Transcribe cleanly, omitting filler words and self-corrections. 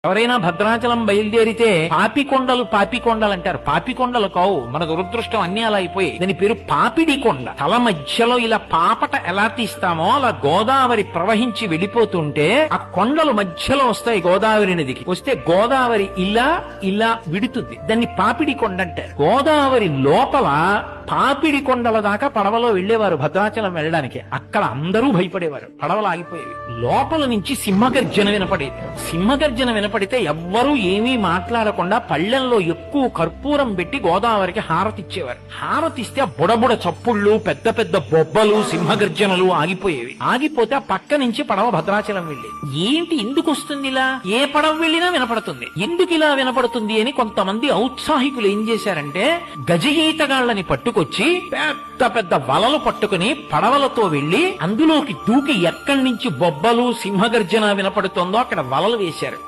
ఎవరైనా భద్రాచలం బయలుదేరితే పాపికొండలు అంటారు. పాపికొండలు కావు, మన దురదృష్టం అన్ని అలా అయిపోయి. దాని పేరు పాపిడి కొండ. తల మధ్యలో ఇలా పాపట ఎలా తీస్తామో అలా గోదావరి ప్రవహించి వెళ్ళిపోతుంటే ఆ కొండలు మధ్యలో వస్తాయి. గోదావరి నదికి వస్తే గోదావరి ఇలా ఇలా విడుతుంది. దాన్ని పాపిడి కొండ అంటారు. గోదావరి లోపల పాపిడి కొండల దాకా పడవలో వెళ్లేవారు భద్రాచలం వెళ్ళడానికి. అక్కడ అందరూ భయపడేవారు, పడవలు ఆగిపోయేవి. లోపల నుంచి సింహగర్జన వినపడేది. సింహగర్జన వినపడితే ఎవ్వరూ ఏమీ మాట్లాడకుండా పళ్ళెంలో ఎక్కువ కర్పూరం పెట్టి గోదావరికి హారతిచ్చేవారు. హారతిస్తే బుడబుడ చప్పుళ్ళు, పెద్ద పెద్ద బొబ్బలు, సింహగర్జనలు ఆగిపోయేవి. ఆగిపోతే ఆ పక్క నుంచి పడవ భద్రాచలం వెళ్ళేది. ఏంటి ఎందుకు వస్తుంది ఇలా? ఏ పడవ వెళ్ళినా వినపడుతుంది. ఎందుకు ఇలా వినపడుతుంది అని కొంతమంది ఔత్సాహికులు ఏం చేశారంటే గజగీతగాళ్ళని పట్టుకొచ్చి పెద్ద పెద్ద వలలు పట్టుకుని పడవలతో వెళ్లి అందులోకి దూకి ఎక్కడి నుంచి బొబ్బలు సింహగర్జన వినపడుతుందో అక్కడ వలలు వేశారు.